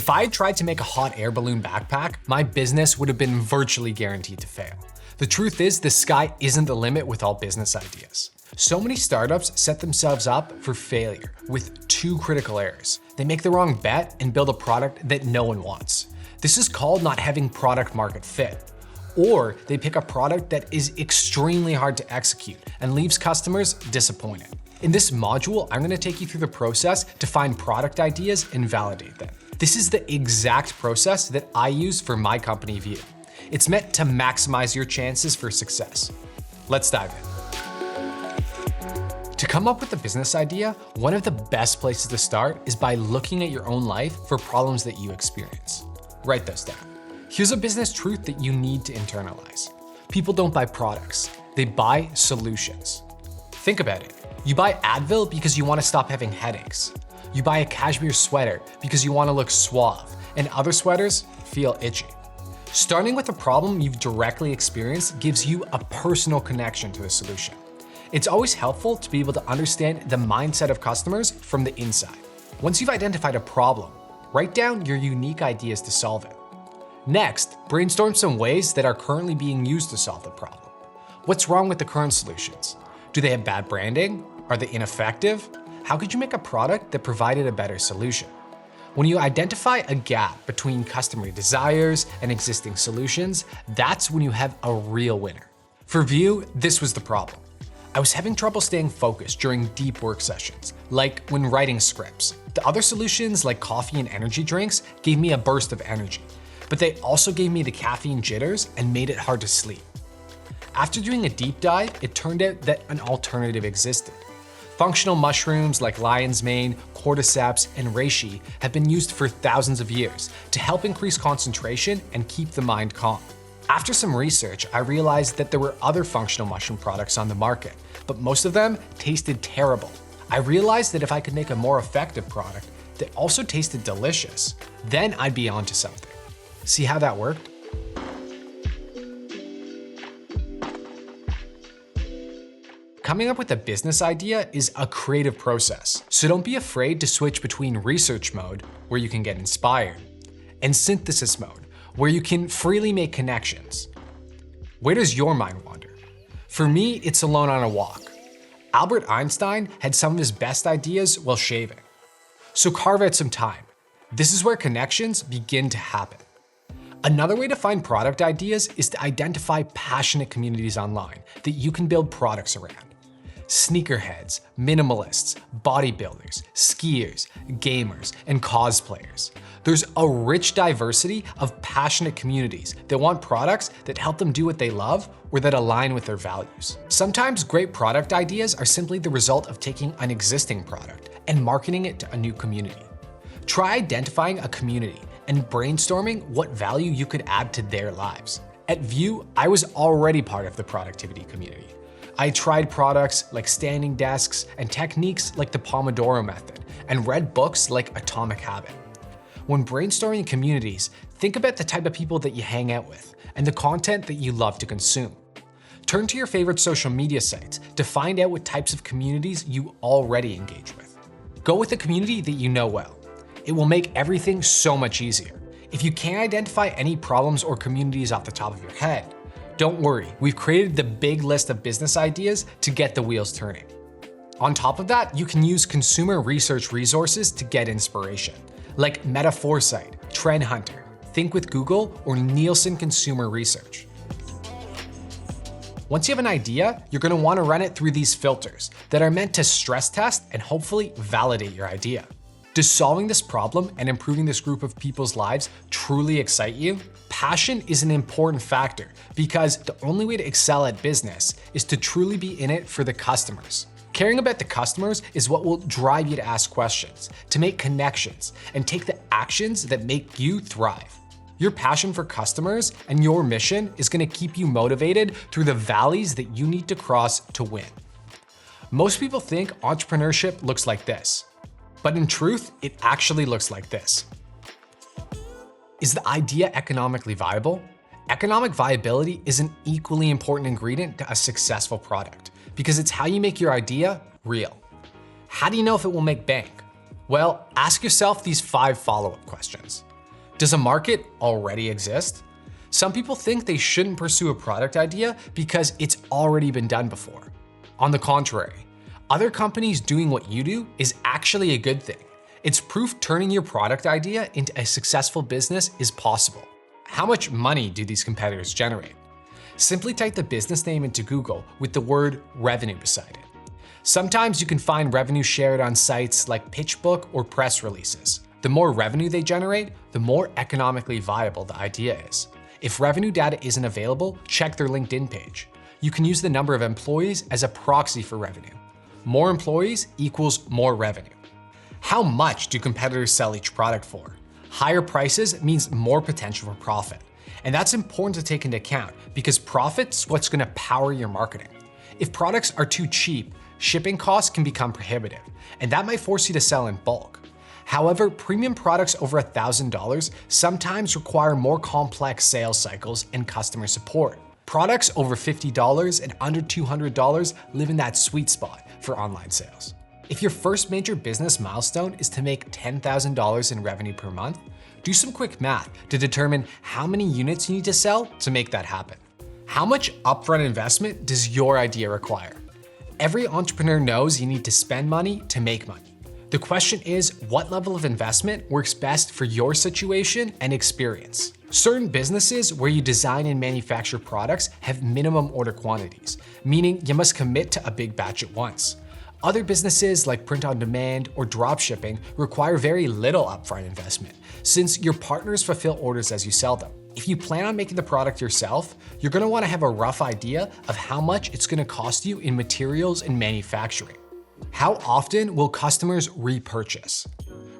If I had tried to make a hot air balloon backpack, my business would have been virtually guaranteed to fail. The truth is, the sky isn't the limit with all business ideas. So many startups set themselves up for failure with two critical errors. They make the wrong bet and build a product that no one wants. This is called not having product market fit. Or they pick a product that is extremely hard to execute and leaves customers disappointed. In this module, I'm going to take you through the process to find product ideas and validate them. This is the exact process that I use for my company View. It's meant to maximize your chances for success. Let's dive in. To come up with a business idea, one of the best places to start is by looking at your own life for problems that you experience. Write those down. Here's a business truth that you need to internalize. People don't buy products, they buy solutions. Think about it. You buy Advil because you want to stop having headaches. You buy a cashmere sweater because you want to look suave, and other sweaters feel itchy. Starting with a problem you've directly experienced gives you a personal connection to the solution. It's always helpful to be able to understand the mindset of customers from the inside. Once you've identified a problem, write down your unique ideas to solve it. Next, brainstorm some ways that are currently being used to solve the problem. What's wrong with the current solutions? Do they have bad branding? Are they ineffective? How could you make a product that provided a better solution? When you identify a gap between customer desires and existing solutions, that's when you have a real winner. For View, this was the problem. I was having trouble staying focused during deep work sessions, like when writing scripts. The other solutions like coffee and energy drinks gave me a burst of energy, but they also gave me the caffeine jitters and made it hard to sleep. After doing a deep dive, it turned out that an alternative existed. Functional mushrooms like lion's mane, cordyceps, and reishi have been used for thousands of years to help increase concentration and keep the mind calm. After some research, I realized that there were other functional mushroom products on the market, but most of them tasted terrible. I realized that if I could make a more effective product that also tasted delicious, then I'd be onto something. See how that worked? Coming up with a business idea is a creative process, so don't be afraid to switch between research mode, where you can get inspired, and synthesis mode, where you can freely make connections. Where does your mind wander? For me, it's alone on a walk. Albert Einstein had some of his best ideas while shaving. So carve out some time. This is where connections begin to happen. Another way to find product ideas is to identify passionate communities online that you can build products around. Sneakerheads, minimalists, bodybuilders, skiers, gamers, and cosplayers. There's a rich diversity of passionate communities that want products that help them do what they love or that align with their values. Sometimes great product ideas are simply the result of taking an existing product and marketing it to a new community. Try identifying a community and brainstorming what value you could add to their lives. At View, I was already part of the productivity community. I tried products like standing desks and techniques like the Pomodoro method, and read books like Atomic Habit. When brainstorming communities, think about the type of people that you hang out with and the content that you love to consume. Turn to your favorite social media sites to find out what types of communities you already engage with. Go with a community that you know well. It will make everything so much easier. If you can't identify any problems or communities off the top of your head, don't worry, we've created the big list of business ideas to get the wheels turning. On top of that, you can use consumer research resources to get inspiration, like Meta Foresight, Trend Hunter, Think with Google, or Nielsen Consumer Research. Once you have an idea, you're going to want to run it through these filters that are meant to stress test and hopefully validate your idea. Does solving this problem and improving this group of people's lives truly excite you? Passion is an important factor because the only way to excel at business is to truly be in it for the customers. Caring about the customers is what will drive you to ask questions, to make connections, and take the actions that make you thrive. Your passion for customers and your mission is going to keep you motivated through the valleys that you need to cross to win. Most people think entrepreneurship looks like this. But in truth, it actually looks like this. Is the idea economically viable? Economic viability is an equally important ingredient to a successful product because it's how you make your idea real. How do you know if it will make bank? Well, ask yourself these 5 follow-up questions. Does a market already exist? Some people think they shouldn't pursue a product idea because it's already been done before. On the contrary, other companies doing what you do is actually a good thing. It's proof turning your product idea into a successful business is possible. How much money do these competitors generate? Simply type the business name into Google with the word revenue beside it. Sometimes you can find revenue shared on sites like PitchBook or press releases. The more revenue they generate, the more economically viable the idea is. If revenue data isn't available, check their LinkedIn page. You can use the number of employees as a proxy for revenue. More employees equals more revenue. How much do competitors sell each product for? Higher prices means more potential for profit. And that's important to take into account because profit's what's going to power your marketing. If products are too cheap, shipping costs can become prohibitive, and that might force you to sell in bulk. However, premium products over $1,000 sometimes require more complex sales cycles and customer support. Products over $50 and under $200 live in that sweet spot for online sales. If your first major business milestone is to make $10,000 in revenue per month, do some quick math to determine how many units you need to sell to make that happen. How much upfront investment does your idea require? Every entrepreneur knows you need to spend money to make money. The question is, what level of investment works best for your situation and experience? Certain businesses where you design and manufacture products have minimum order quantities, meaning you must commit to a big batch at once. Other businesses like print on demand or dropshipping require very little upfront investment, since your partners fulfill orders as you sell them. If you plan on making the product yourself, you're going to want to have a rough idea of how much it's going to cost you in materials and manufacturing. How often will customers repurchase?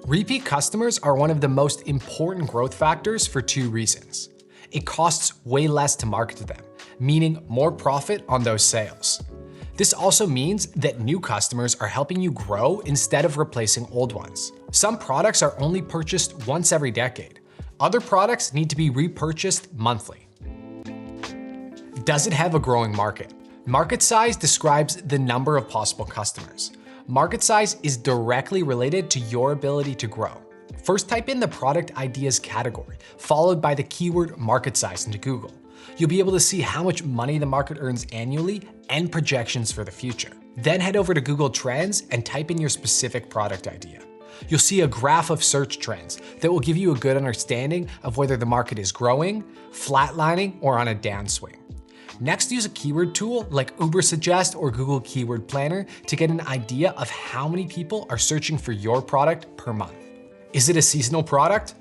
Repeat customers are one of the most important growth factors for 2 reasons. It costs way less to market to them, meaning more profit on those sales. This also means that new customers are helping you grow instead of replacing old ones. Some products are only purchased once every decade. Other products need to be repurchased monthly. Does it have a growing market? Market size describes the number of possible customers. Market size is directly related to your ability to grow. First, type in the product ideas category, followed by the keyword market size into Google. You'll be able to see how much money the market earns annually and projections for the future. Then head over to Google Trends and type in your specific product idea. You'll see a graph of search trends that will give you a good understanding of whether the market is growing, flatlining, or on a downswing. Next, use a keyword tool like Ubersuggest or Google Keyword Planner to get an idea of how many people are searching for your product per month. Is it a seasonal product?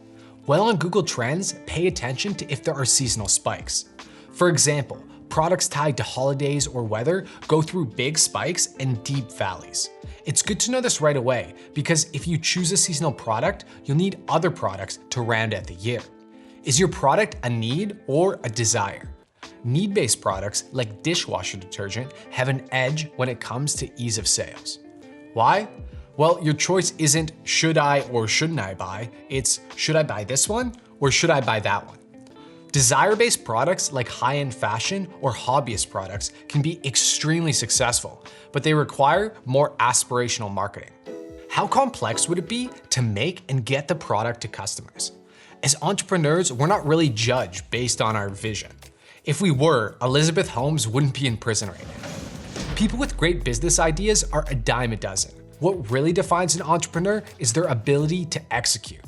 Well, on Google Trends, pay attention to if there are seasonal spikes. For example, products tied to holidays or weather go through big spikes and deep valleys. It's good to know this right away because if you choose a seasonal product, you'll need other products to round out the year. Is your product a need or a desire? Need-based products like dishwasher detergent have an edge when it comes to ease of sales. Why? Well, your choice isn't should I or shouldn't I buy, it's should I buy this one or should I buy that one? Desire-based products like high-end fashion or hobbyist products can be extremely successful, but they require more aspirational marketing. How complex would it be to make and get the product to customers? As entrepreneurs, we're not really judged based on our vision. If we were, Elizabeth Holmes wouldn't be in prison right now. People with great business ideas are a dime a dozen. What really defines an entrepreneur is their ability to execute.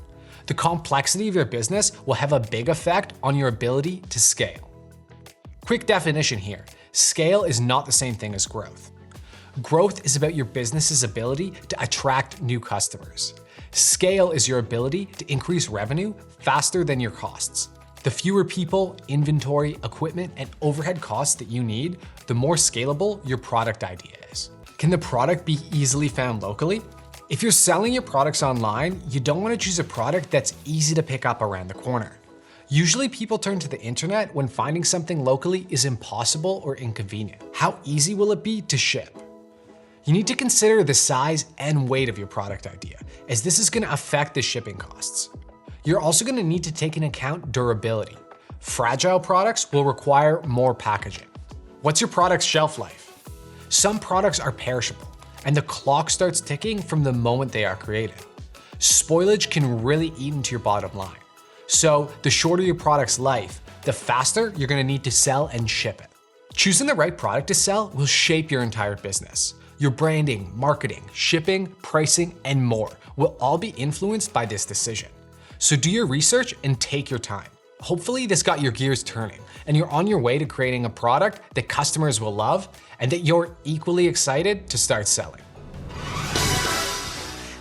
The complexity of your business will have a big effect on your ability to scale. Quick definition here, scale is not the same thing as growth. Growth is about your business's ability to attract new customers. Scale is your ability to increase revenue faster than your costs. The fewer people, inventory, equipment, and overhead costs that you need, the more scalable your product idea is. Can the product be easily found locally? If you're selling your products online, you don't want to choose a product that's easy to pick up around the corner. Usually people turn to the internet when finding something locally is impossible or inconvenient. How easy will it be to ship? You need to consider the size and weight of your product idea, as this is going to affect the shipping costs. You're also going to need to take into account durability. Fragile products will require more packaging. What's your product's shelf life? Some products are perishable, and the clock starts ticking from the moment they are created. spoilage can really eat into your bottom line. So the shorter your product's life, the faster you're gonna need to sell and ship it. Choosing the right product to sell will shape your entire business. Your branding, marketing, shipping, pricing, and more will all be influenced by this decision. So do your research and take your time. Hopefully this got your gears turning and you're on your way to creating a product that customers will love and that you're equally excited to start selling.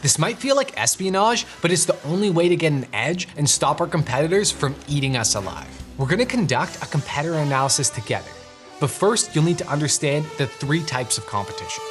This might feel like espionage, but it's the only way to get an edge and stop our competitors from eating us alive. We're gonna conduct a competitor analysis together. But first, you'll need to understand the 3 types of competition.